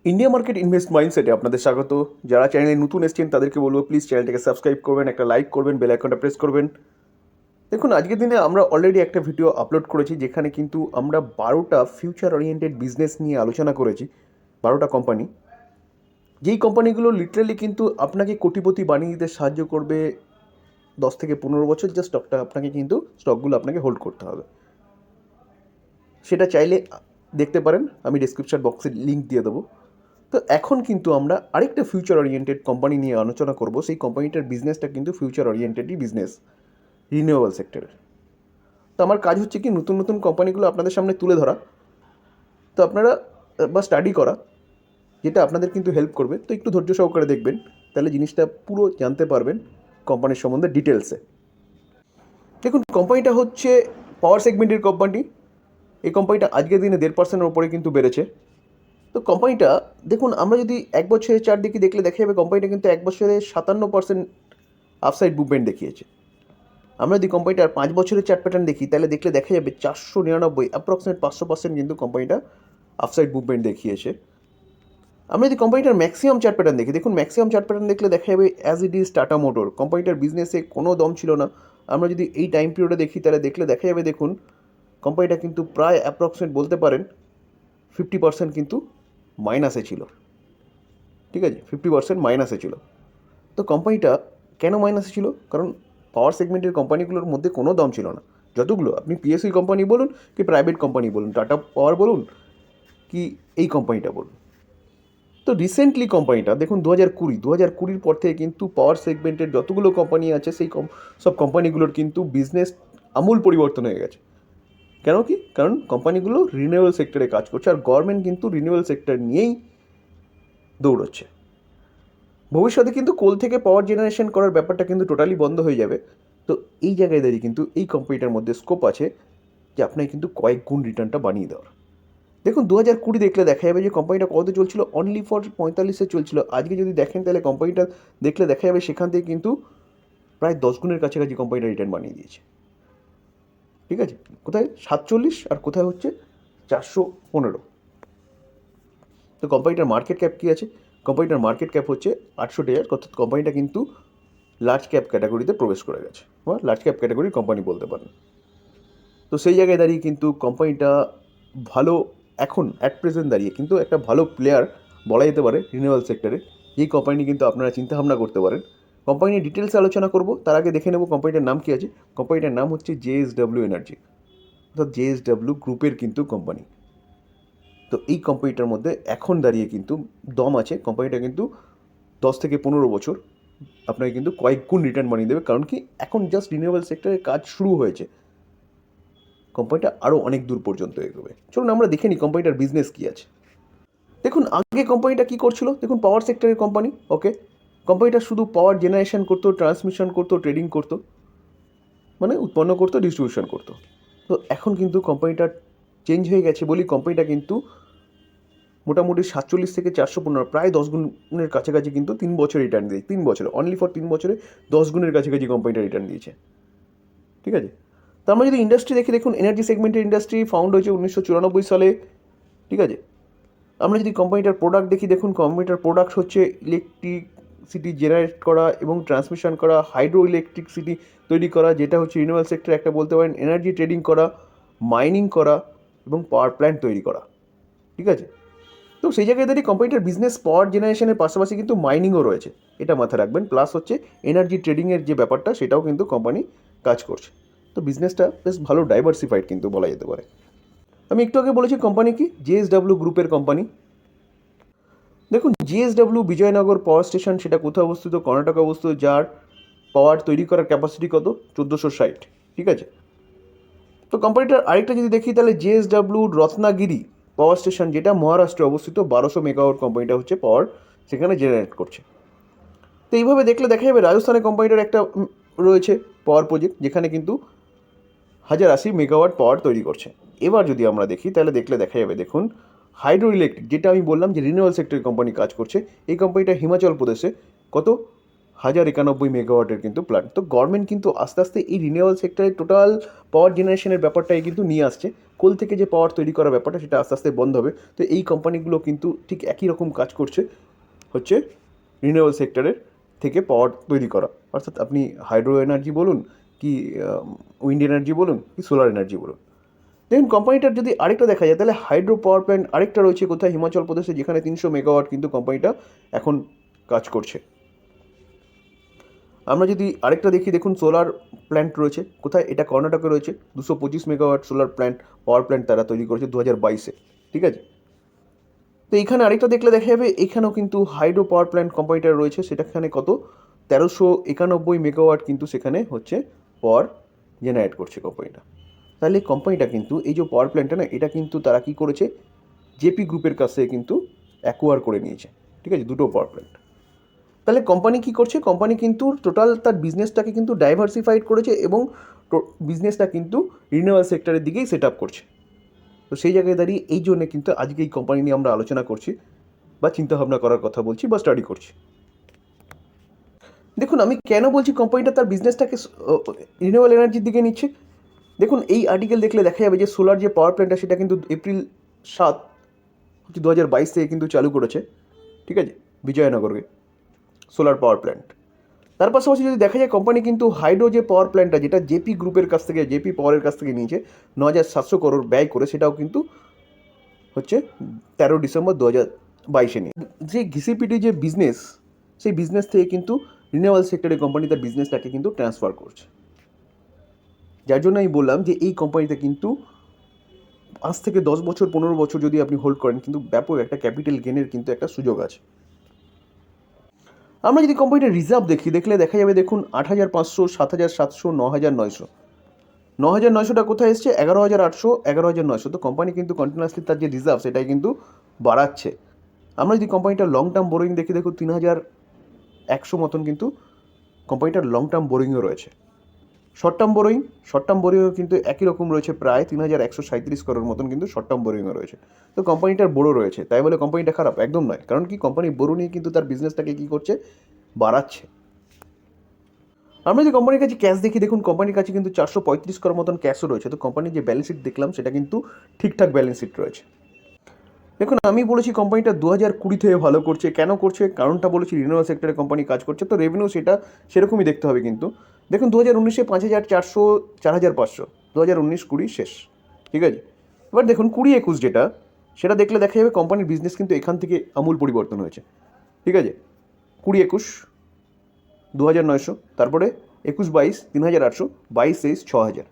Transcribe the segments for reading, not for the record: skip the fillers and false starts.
India market invest মাইন্ডসেটে আপনাদের স্বাগত। যারা চ্যানেলে নতুন এসেছেন তাদেরকে বলবো প্লিজ চ্যানেলটাকে সাবস্ক্রাইব করবেন, একটা লাইক করবেন, বেল আইকনটা প্রেস করবেন। দেখুন, আজকের দিনে আমরা অলরেডি একটা ভিডিও আপলোড করেছি যেখানে কিন্তু আমরা 12টা ফিউচার ওরিয়েন্টেড বিজনেস নিয়ে আলোচনা করেছি। 12টা কোম্পানি, যেই কোম্পানিগুলো লিটারালি কিন্তু আপনাকে কোটিপতি বানিয়ে দিতে সাহায্য করবে 10 থেকে 15 বছর। যে স্টকটা আপনাকে কিন্তু স্টকগুলো আপনাকে হোল্ড করতে হবে, সেটা চাইলে দেখতে পারেন, আমি ডিসক্রিপশন বক্সে লিঙ্ক দিয়ে দেবো। তো এখন কিন্তু আমরা আরেকটা ফিউচার ওরিয়েন্টেড কোম্পানি নিয়ে আলোচনা করব। সেই কোম্পানিটার বিজনেসটা কিন্তু ফিউচার ওরিয়েন্টেডই বিজনেস, রিনিউয়েবল সেক্টরের। তো আমার কাজ হচ্ছে কি নতুন নতুন কোম্পানিগুলো আপনাদের সামনে তুলে ধরা, তো আপনারা বা স্টাডি করা, যেটা আপনাদের কিন্তু হেল্প করবে। তো একটু ধৈর্য সহকারে দেখবেন, তাহলে জিনিসটা পুরো জানতে পারবেন কোম্পানির সম্বন্ধে ডিটেলসে। দেখুন, কোম্পানিটা হচ্ছে পাওয়ার সেগমেন্টের কোম্পানি। এই কোম্পানিটা আজকের দিনে 1.5%-এর ওপরে কিন্তু বেড়েছে। তো কোম্পানিটা দেখুন, আমরা যদি এক বছরের চার্ট দেখলে দেখা যাবে কোম্পানিটা কিন্তু এক বছরে 57% আপসাইড মুভমেন্ট দেখিয়েছে। আমরা যদি কোম্পানিটার 5 বছরের চার্ট প্যাটার্ন দেখি তাহলে দেখা যাবে 499 অ্যাপ্রক্সিমেট 500% কিন্তু কোম্পানিটা আপসাইড মুভমেন্ট দেখিয়েছে। আমরা যদি কোম্পানিটার ম্যাক্সিমাম চার্ট প্যাটার্ন দেখুন ম্যাক্সিমাম চার্ট প্যাটার্ন দেখলে দেখা যাবে as it is Tata motor, কোম্পানিটার বিজনেসে কোনো দম ছিল না। আমরা যদি এই টাইম পিরিয়ডে দেখি তাহলে দেখা যাবে দেখুন কোম্পানিটা কিন্তু প্রায় অ্যাপ্রক্সিমেট বলতে পারেন 50% কিন্তু মাইনাসে ছিল। ঠিক আছে, 50% মাইনাসে ছিল। তো কোম্পানিটা কেন মাইনাসে ছিল? কারণ পাওয়ার সেগমেন্টের কোম্পানিগুলোর মধ্যে কোনো দাম ছিল না। যতগুলো আপনি পিএসইউ কোম্পানি বলুন কি প্রাইভেট কোম্পানি বলুন, টাটা পাওয়ার বলুন কি এই কোম্পানিটা বলুন। তো রিসেন্টলি কোম্পানিটা দেখুন 2020 পর থেকে কিন্তু পাওয়ার সেগমেন্টের যতগুলো কোম্পানি আছে সেই সব কোম্পানিগুলোর কিন্তু বিজনেস আমূল পরিবর্তন হয়ে গেছে। কেন কি? কারণ কোম্পানিগুলো রিনিউয়েবল সেক্টরে কাজ করছে, আর গভর্নমেন্ট কিন্তু রিনিউয়েবল সেক্টর নিয়েই দৌড়চ্ছে। ভবিষ্যতে কিন্তু কোল থেকে পাওয়ার জেনারেশন করার ব্যাপারটা কিন্তু টোটালি বন্ধ হয়ে যাবে। তো এই জায়গায় দাঁড়িয়ে কিন্তু এই কোম্পানিটার মধ্যে স্কোপ আছে যে আপনাকে কিন্তু কয়েক গুণ রিটার্নটা বানিয়ে দেওয়ার। দেখুন 2020 দেখলে দেখা যাবে যে কোম্পানিটা কত চলছিল, অনলি ফর 45-এ চলছিল। আজকে যদি দেখেন তাহলে কোম্পানিটা দেখলে দেখা যাবে সেখান থেকে কিন্তু প্রায় 10 গুণের কাছাকাছি কোম্পানিটা রিটার্ন বানিয়ে দিয়েছে। ঠিক আছে, কোথায় 47 আর কোথায় হচ্ছে 415। তো কোম্পানিটার মার্কেট ক্যাপ কী আছে? কোম্পানিটার মার্কেট ক্যাপ হচ্ছে 800 টাকা, অর্থাৎ কোম্পানিটা কিন্তু লার্জ ক্যাপ ক্যাটাগরিতে প্রবেশ করে গেছে, বা লার্জ ক্যাপ ক্যাটাগরির কোম্পানি বলতে পারেন। তো সেই জায়গায় দাঁড়িয়ে কিন্তু কোম্পানিটা ভালো, এখন অ্যাট প্রেজেন্ট দাঁড়িয়ে কিন্তু একটা ভালো প্লেয়ার বলা যেতে পারে রিনিউয়েবল সেক্টরে। এই কোম্পানি কিন্তু আপনারা চিন্তাভাবনা করতে পারেন। কোম্পানি নিয়ে ডিটেলসে আলোচনা করব, তার আগে দেখে নেব কোম্পানিটার নাম কী আছে। কোম্পানিটার নাম হচ্ছে জেএসডব্লিউ এনার্জি, অর্থাৎ জেএসডব্লিউ গ্রুপের কিন্তু কোম্পানি। তো এই কোম্পানিটার মধ্যে এখন দাঁড়িয়ে কিন্তু দম আছে। কোম্পানিটা কিন্তু 10 থেকে 15 বছর আপনাকে কিন্তু কয়েক গুণ রিটার্ন বানিয়ে দেবে। কারণ কি, এখন জাস্ট রিনিউয়েবল সেক্টরের কাজ শুরু হয়েছে, কোম্পানিটা আরও অনেক দূর পর্যন্ত এগোবে। চলুন আমরা দেখে নিই কোম্পানিটার বিজনেস কী আছে। দেখুন আগে কোম্পানিটা কী করছিল, দেখুন পাওয়ার সেক্টরের কোম্পানি। ওকে, কোম্পানিটা শুধু পাওয়ার জেনারেশন করতো, ট্রান্সমিশন করতো, ট্রেডিং করতো, মানে উৎপন্ন করতো, ডিস্ট্রিবিউশন করতো। তো এখন কিন্তু কোম্পানিটা চেঞ্জ হয়ে গেছে বলি কোম্পানিটা কিন্তু মোটামুটি 47 থেকে 415, প্রায় 10 গুণের কাছাকাছি কিন্তু 3 বছর রিটার্ন দিয়েছে। 3 বছরে, অনলি ফর 3 বছরে 10 গুণের কাছাকাছি কোম্পানিটা রিটার্ন দিয়েছে। ঠিক আছে, তো আমরা যদি ইন্ডাস্ট্রি দেখুন এনার্জি সেগমেন্টের ইন্ডাস্ট্রি ফাউন্ড হয়েছে 1994 সালে। ঠিক আছে, আমরা যদি কোম্পানিটার প্রোডাক্ট দেখুন কোম্পানিটার প্রোডাক্ট হচ্ছে ইলেকট্রিসিটি জেনারেট করা এবং ট্রান্সমিশন করা, হাইড্রো ইলেকট্রিসিটি তৈরি করা, যেটা হচ্ছে রিনিউয়েবল সেক্টর একটা বলতে পারেন, এনার্জি ট্রেডিং করা, মাইনিং করা এবং পাওয়ার প্ল্যান্ট তৈরি করা। ঠিক আছে, তো সেই জায়গায় দাঁড়িয়ে কোম্পানিটার বিজনেস পাওয়ার জেনারেশনের পাশাপাশি কিন্তু মাইনিংও রয়েছে, এটা মাথায় রাখবেন। প্লাস হচ্ছে এনার্জি ট্রেডিংয়ের যে ব্যাপারটা সেটাও কিন্তু কোম্পানি কাজ করছে। তো বিজনেসটা বেশ ভালো ডাইভার্সিফাইড কিন্তু বলা যেতে পারে। আমি একটু আগে বলেছি কোম্পানি কি, জেএসডব্লিউ গ্রুপের কোম্পানি। দেখুন জেএসডব্লিউ বিজয়নগর পাওয়ার স্টেশন, সেটা কোথায় অবস্থিত? কর্ণাটকে অবস্থিত, যার পাওয়ার তৈরি করার ক্যাপাসিটি কত? 1460। ঠিক আছে, তো কোম্পানিটার আরেকটা যদি দেখি তাহলে জেএসডব্লিউ রত্নাগিরি পাওয়ার স্টেশন, যেটা মহারাষ্ট্রে অবস্থিত, 1200 মেগাওয়াট কোম্পানিটা হচ্ছে পাওয়ার সেখানে জেনারেট করছে। তো এইভাবে দেখলে দেখা যাবে রাজস্থানে কোম্পানিটার একটা রয়েছে পাওয়ার প্রজেক্ট, যেখানে কিন্তু 1080 মেগাওয়াট পাওয়ার তৈরি করছে। এবার যদি আমরা দেখি তাহলে দেখা যাবে দেখুন হাইড্রো ইলেকট্রিক, যেটা আমি বললাম যে রিনিউয়েবল সেক্টরের কোম্পানি কাজ করছে, এই কোম্পানিটা হিমাচল প্রদেশে কত 1091 মেগাওয়াটের কিন্তু প্ল্যান্ট। তো গভর্নমেন্ট কিন্তু আস্তে আস্তে এই রিনিউয়েবল সেক্টরে টোটাল পাওয়ার জেনারেশনের ব্যাপারটাই কিন্তু নিয়ে আসছে। কোল থেকে যে পাওয়ার তৈরি করার ব্যাপারটা সেটা আস্তে আস্তে বন্ধ হবে। তো এই কোম্পানিগুলো কিন্তু ঠিক একই রকম কাজ করছে, হচ্ছে রিনিউয়েবল সেক্টরের থেকে পাওয়ার তৈরি করা। অর্থাৎ আপনি হাইড্রো এনার্জি বলুন, কি উইন্ড এনার্জি বলুন, কি সোলার এনার্জি বলুন। দেখুন কোম্পানিটার যদি আরেকটা দেখা যায় তাহলে হাইড্রো পাওয়ার প্ল্যান্ট আরেকটা রয়েছে কোথায়, হিমাচল প্রদেশে, যেখানে 300 মেগাওয়াট কিন্তু কোম্পানিটা এখন কাজ করছে। আমরা যদি আরেকটা দেখি, দেখুন সোলার প্ল্যান্ট রয়েছে কোথায়, এটা কর্ণাটকে রয়েছে। 225 megawatt solar plant, power plant তারা তৈরি করেছে 2022-এ, ঠিক আছে। তো এইখানে আরেকটা দেখলে দেখা যাবে এখানেও কিন্তু হাইড্রো পাওয়ার প্ল্যান্ট কোম্পানিটা রয়েছে, সেটাখানে কত 1391 মেগাওয়াট কিন্তু সেখানে হচ্ছে পাওয়ার জেনারেট করছে কোম্পানিটা। তাহলে কোম্পানিটা কিন্তু এই যে পাওয়ার প্ল্যান্টটা না, এটা কিন্তু তারা কী করেছে, জেপি গ্রুপের কাছ থেকে কিন্তু অ্যাকোয়ার করে নিয়েছে, ঠিক আছে, দুটো পাওয়ার প্ল্যান্ট। তাহলে কোম্পানি কী করছে, কোম্পানি কিন্তু টোটাল তার বিজনেসটাকে কিন্তু ডাইভার্সিফাইড করেছে এবং বিজনেসটা কিন্তু রিনিউয়েবল সেক্টরের দিকেই সেট আপ করছে। তো সেই জায়গায় দাঁড়িয়ে এই জন্যে কিন্তু আজকে এই কোম্পানি নিয়ে আমরা আলোচনা করছি বা চিন্তাভাবনা করার কথা বলছি বা স্টাডি করছি। দেখুন আমি কেন বলছি কোম্পানিটা তার বিজনেসটাকে রিনিউয়েবল এনার্জির দিকে নিচ্ছে। দেখুন এই আর্টিকেল দেখলে দেখা যাবে যে সোলার যে পাওয়ার প্ল্যান্টটা সেটা কিন্তু এপ্রিল 7 হচ্ছে 2022 থেকে কিন্তু চালু করেছে, ঠিক আছে, বিজয়নগরে সোলার পাওয়ার প্ল্যান্ট। তার পাশাপাশি যদি দেখা যায় কোম্পানি কিন্তু হাইড্রো যে পাওয়ার প্ল্যান্টটা, যেটা জেপি গ্রুপের কাছ থেকে, জেপি পাওয়ারের কাছ থেকে নিয়েছে 9,700 করোড় ব্যয় করে, সেটাও কিন্তু হচ্ছে 13 ডিসেম্বর 2022-এ নিয়ে। যে ঘিসিপিটি যে বিজনেস, সেই বিজনেস থেকে কিন্তু রিনিউয়েবল সেক্টরের কোম্পানি তার বিজনেসটাকে কিন্তু ট্রান্সফার করছে। যার জন্য আমি বললাম যে এই কোম্পানিতে কিন্তু আজ থেকে 10 বছর 15 বছর যদি আপনি হোল্ড করেন কিন্তু ব্যাপক একটা ক্যাপিটাল গেনের কিন্তু একটা সুযোগ আছে। আমরা যদি কোম্পানিটার রিজার্ভ দেখি, দেখলে দেখা যাবে দেখুন 8,500, 7,700, 9,900। 9,900টা কোথায় এসছে, 11,800, 11,900। তো কোম্পানি কিন্তু কন্টিনিউয়াসলি তার যে রিজার্ভ সেটাই কিন্তু বাড়াচ্ছে। আমরা যদি কোম্পানিটার লং টার্ম বোরিং দেখি, দেখুন 3,100 মতন কিন্তু কোম্পানিটার লং টার্ম বোরিংও রয়েছে। শর্ট টার্ম বোরিংও কিন্তু একই রকম রয়েছে, প্রায় 3,137 করোড় মতন কিন্তু শর্ট টার্ম বোরিংও রয়েছে। তো কোম্পানিটার বড়ো রয়েছে, তাই বলে কোম্পানিটা খারাপ একদম নয়। কারণ কি, কোম্পানি বড়ো নিয়ে কিন্তু তার বিজনেসটাকে কী করছে, বাড়াচ্ছে। আমরা যদি কোম্পানির কাছে ক্যাশ দেখি, দেখুন কোম্পানির কাছে কিন্তু 435 করোড় মতন ক্যাশও রয়েছে। তো কোম্পানির যে ব্যালেন্স শিট দেখলাম সেটা কিন্তু ঠিকঠাক ব্যালেন্স শিট রয়েছে। দেখুন আমি বলেছি কোম্পানিটা 2020 থেকে ভালো করছে, কেন করছে কারণটা বলেছি, রিনিউয়েবল সেক্টরে কোম্পানি কাজ করছে, তো রেভিনিউ সেটা সেরকমই দেখতে হবে। কিন্তু দেখুন 2019-এ 5,400, 4,500, 2019-20 শেষ, ঠিক আছে। এবার দেখুন 20-21 যেটা, সেটা দেখলে দেখা যাবে কোম্পানির বিজনেস কিন্তু এখান থেকে আমূল পরিবর্তন হয়েছে, ঠিক আছে। 20-21 2,900, তারপরে 21-22 3,800, 22-23 6,000।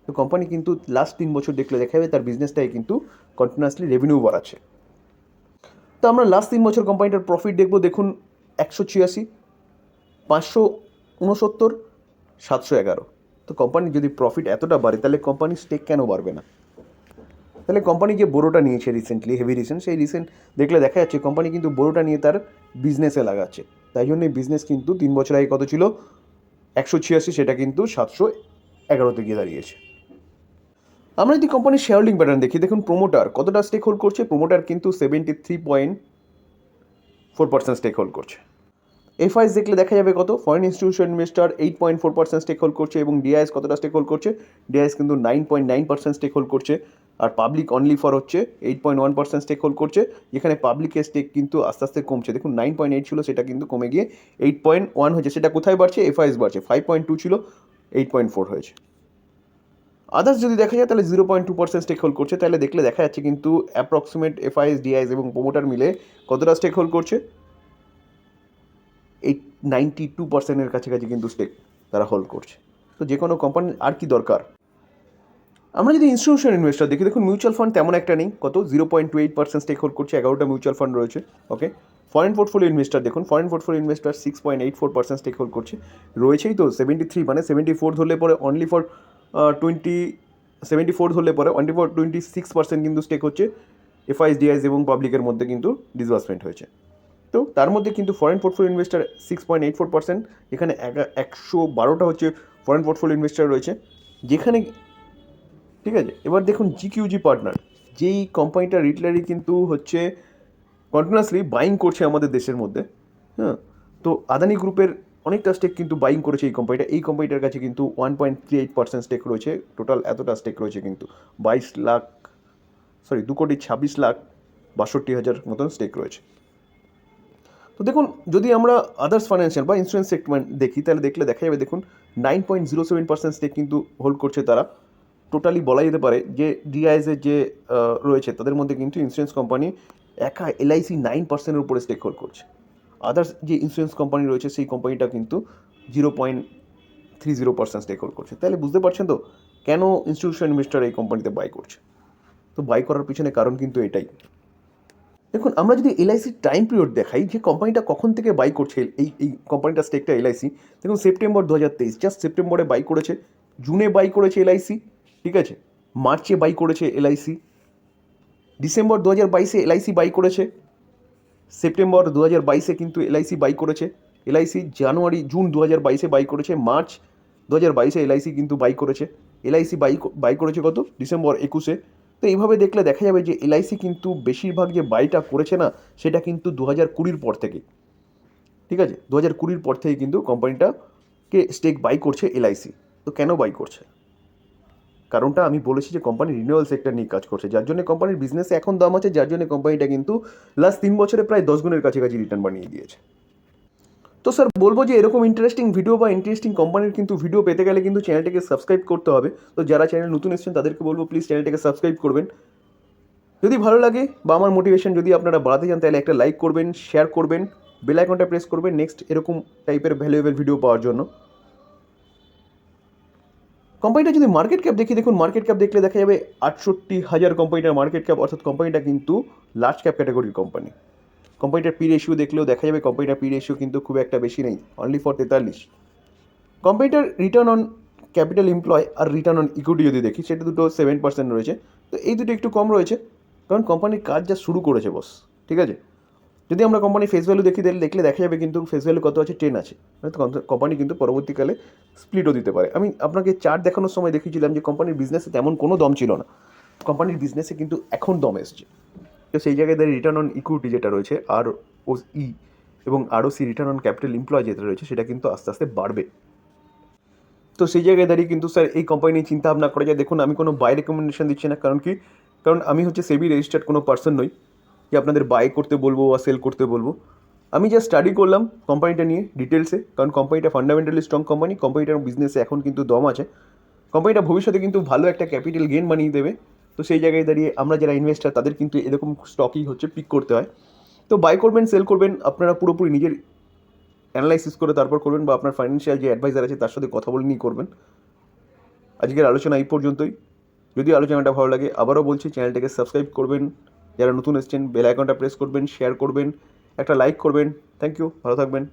তো কোম্পানি কিন্তু লাস্ট 3 বছর দেখলে দেখা যাবে তার বিজনেসটাই কিন্তু কন্টিনিউয়াসলি রেভিনিউ বাড়াচ্ছে। তো আমরা লাস্ট 3 বছর কোম্পানিটার প্রফিট দেখবো, দেখুন 186, 569, 711। তো কোম্পানির যদি প্রফিট এতটা বাড়ে তাহলে কোম্পানির স্টেক কেন বাড়বে না। তাহলে কোম্পানি যে বড়োটা নিয়েছে রিসেন্টলি, হেভি রিসেন্ট, সেই রিসেন্ট দেখলে দেখা যাচ্ছে কোম্পানি কিন্তু বড়োটা নিয়ে তার বিজনেসে লাগাচ্ছে। তাই জন্য এই বিজনেস কিন্তু 3 বছর আগে কত ছিল, 186, সেটা কিন্তু 711-তে গিয়ে দাঁড়িয়েছে। আমরা যদি কোম্পানির শেয়ার হোল্ডিং প্যাটার্ন দেখি, দেখুন প্রোমোটার কতটা স্টেক হোল্ড করছে, প্রোমোটার কিন্তু 73.4% স্টেক হোল্ড করছে। এফআইএস দেখলে দেখা যাবে কত, foreign institution investor 8.4% stake hold করছে, এবং ডিআইএস কতটা স্টেক হোল্ড করছে, ডিআইএস কিন্তু 9.9% স্টেক হোল্ড করছে। আর পাবলিক অনলি ফর হচ্ছে 8.1% স্টেক হোল্ড করছে, যেখানে পাবলিকের স্টেক কিন্তু আস্তে আস্তে কমছে। দেখুন 9.8 ছিল, সেটা কিন্তু কমে গিয়ে 8.1 হয়েছে। সেটা কোথায় বাড়ছে, এফআইএস বাড়ছে, 5.2 ছিল 8.4 হয়েছে। আদার্স যদি দেখা যায় তাহলে 0.2% স্টেক হোল্ড করছে। তাহলে দেখলে দেখা যাচ্ছে কিন্তু অ্যাপ্রক্সিমেট এফআইএস, ডিআইএস এবং প্রোমোটার মিলে কতটা স্টেক হোল্ড করছে, 92%-এর কাছাকাছি কিন্তু স্টেক তারা হোল্ড করছে। তো যে কোনো কোম্পানির আর কি দরকার। আমরা যদি ইনস্টিটিউশন ইনভেস্টার দেখি, দেখুন মিউচুয়াল ফান্ড তেমন একটা নেই, কত 0.28% স্টেক হোল্ড করছে, 11টা মিউচুয়াল ফান্ড রয়েছে, ওকে। ফরেন পোর্টফোলিও ইনভেস্টার দেখুন, foreign portfolio investor 6.84% stake hold করছে, রয়েছেই তো 73, মানে 74 ধরলে পরে অনলি ফর 74 ধরলে পরে অনলি ফর 26% কিন্তু স্টেক হচ্ছে এফআইএস, ডিআইএস এবং পাবলিকের মধ্যে কিন্তু ডিসবার্সমেন্ট হয়েছে। তো তার মধ্যে কিন্তু ফরেন পোর্টফোলিও ইনভেস্টার 6.84%, এখানে 112টা হচ্ছে ফরেন পোর্টফোলিও ইনভেস্টার রয়েছে, যেখানে, ঠিক আছে। এবার দেখুন জিকিউজি পার্টনার, যেই কোম্পানিটা রিটেলারই কিন্তু হচ্ছে কন্টিনিউয়াসলি বাইং করছে আমাদের দেশের মধ্যে, হ্যাঁ। তো আদানি গ্রুপের অনেকটা স্টেক কিন্তু বাইং করেছে এই কোম্পানিটার কাছে কিন্তু 1.38% স্টেক রয়েছে, টোটাল এতটা স্টেক রয়েছে কিন্তু 2,26,62,হাজার মতন স্টেক রয়েছে। তো দেখুন, যদি আমরা আদার্স ফাইন্যান্সিয়াল বা ইন্স্যুরেন্স সেগমেন্ট দেখি, তাহলে দেখা যাবে দেখুন 9.07% স্টেক কিন্তু হোল্ড করছে তারা। টোটালি বলা যেতে পারে যে ডিআইএসের যে রয়েছে তাদের মধ্যে কিন্তু ইন্স্যুরেন্স কোম্পানি একা এলআইসি 9%-এর উপরে স্টেক হোল্ড করছে। আদার্স যে ইন্স্যুরেন্স কোম্পানি রয়েছে সেই কোম্পানিটা কিন্তু 0.30% স্টেক হোল্ড করছে। তাহলে বুঝতে পারছেন তো কেন ইনস্টিটিউশনাল ইনভেস্টর এই কোম্পানিতে বাই করছে। তো বাই করার পিছনে কারণ কিন্তু এটাই। দেখুন, আমরা যদি এলআইসির টাইম পিরিয়ড দেখাই যে কোম্পানিটা কখন থেকে বাই করছে, এই কোম্পানিটার স্টেকটা এলআইসি, দেখুন সেপ্টেম্বর 2023, জাস্ট সেপ্টেম্বরে বাই করেছে, জুনে বাই করেছে এলআইসি, ঠিক আছে, মার্চে বাই করেছে এলআইসি, ডিসেম্বর 2022-এ এলআইসি বাই করেছে, সেপ্টেম্বর 2022-এ কিন্তু এলআইসি বাই করেছে, এলআইসি জুন 2022-এ বাই করেছে, মার্চ 2022-এ এলআইসি কিন্তু বাই করেছে, এলআইসি বাই করেছে কত, ডিসেম্বর 21-এ। তো এইভাবে দেখলে দেখা যাবে যে এলআইসি কিন্তু বেশিরভাগ যে বাইটা করেছে না, সেটা কিন্তু 2020-র পর থেকে, ঠিক আছে, 2020-র পর থেকে কিন্তু কোম্পানিটাকে স্টেক বাই করছে এলআইসি। তো কেন বাই করছে, কারণটা আমি বলেছি যে কোম্পানি রিনিউয়াল সেক্টর নিয়ে কাজ করছে, যার জন্য কোম্পানির বিজনেসে এখন দাম আছে, যার জন্য কোম্পানিটা কিন্তু লাস্ট 3 বছরে প্রায় 10 গুণের কাছাকাছি রিটার্ন বানিয়ে দিয়েছে। তো স্যার বলবো যে এরকম ইন্টারেস্টিং ভিডিও বা ইন্টারেস্টিং কোম্পানির কিন্তু ভিডিও পেতে গেলে কিন্তু চ্যানেলটাকে সাবস্ক্রাইব করতে হবে। তো যারা চ্যানেল নতুন এসেছেন তাদেরকে বলবো প্লিজ চ্যানেলটাকে সাবস্ক্রাইব করবেন। যদি ভালো লাগে বা আমার মোটিভেশন যদি আপনারা বাড়াতে চান তাহলে একটা লাইক করবেন, শেয়ার করবেন, বেল আইকনটা প্রেস করবেন নেক্সট এরকম টাইপের ভ্যালুয়েবল ভিডিও পাওয়ার জন্য। কোম্পানিটা যদি মার্কেট ক্যাপ দেখি, দেখুন মার্কেট ক্যাপ দেখলে দেখা যাবে 68,000 কোম্পানিটার মার্কেট ক্যাপ, অর্থাৎ কোম্পানিটা কিন্তু লার্জ ক্যাপ ক্যাটাগরির কোম্পানি। কোম্পানিটার পি রেশিও দেখলেও দেখা যাবে কোম্পানিটার পি রেশিও কিন্তু খুব একটা বেশি নেই, অনলি ফর 43। কোম্পানিটার রিটার্ন অন ক্যাপিটাল এমপ্লয় আর রিটার্ন অন ইকুইটি যদি দেখি, সেটা দুটো 7% রয়েছে। তো এই দুটো একটু কম রয়েছে, কারণ কোম্পানির কাজ যা শুরু করেছে বস, ঠিক আছে। যদি আমরা কোম্পানির ফেস ভ্যালু দেখলে দেখা যাবে কিন্তু ফেস ভ্যালু কত আছে, 10 আছে। কোম্পানি কিন্তু পরবর্তীকালে স্প্লিটও দিতে পারে। আমি আপনাকে চার্ট দেখানোর সময় দেখিয়েছিলাম যে কোম্পানির বিজনেসে তেমন কোনো দম ছিল না, কোম্পানির বিজনেসে কিন্তু এখন দম এসছে। তো সেই জায়গায় দাঁড়িয়ে রিটার্ন অন ইকুইটি যেটা রয়েছে আর ও ই এবং ROC return on capital employ যেটা রয়েছে সেটা কিন্তু আস্তে আস্তে বাড়বে। তো সেই জায়গায় দাঁড়িয়ে কিন্তু স্যার এই কোম্পানি নিয়ে চিন্তা ভাবনা করা যায়। দেখুন, আমি কোনো বাই রেকমেন্ডেশন দিচ্ছি না, কারণ আমি হচ্ছে সেবি রেজিস্টার্ড কোনো পার্সন নই যে আপনাদের বাই করতে বলবো বা সেল করতে বলবো। আমি যা স্টাডি করলাম কোম্পানিটা নিয়ে ডিটেলসে, কারণ কোম্পানিটা ফান্ডামেন্টালি স্ট্রং কোম্পানি, কোম্পানিটার বিজনেসে এখন কিন্তু দম আছে, কোম্পানিটা ভবিষ্যতে কিন্তু ভালো একটা ক্যাপিটাল গেইন বানিয়ে দেবে। তো সেই জায়গায় দাঁড়িয়ে আমরা যারা ইনভেস্টার তাদের কিন্তু এরকম স্টকই হচ্ছে পিক করতে হয়। তো বাই করবেন, সেল করবেন আপনারা পুরোপুরি নিজের অ্যানালাইসিস করে তারপর করবেন, বা আপনার ফাইন্যান্সিয়াল যে অ্যাডভাইজার আছে তার সাথে কথা বলে নিয়ে করবেন। আজকের আলোচনা এই পর্যন্তই। যদি আলোচনাটা ভালো লাগে আবারও বলছি চ্যানেলটাকে সাবস্ক্রাইব করবেন, যারা নতুন এসেছেন বেল আইকনটা প্রেস করবেন, শেয়ার করবেন, একটা লাইক করবেন। থ্যাংক ইউ, ভালো থাকবেন।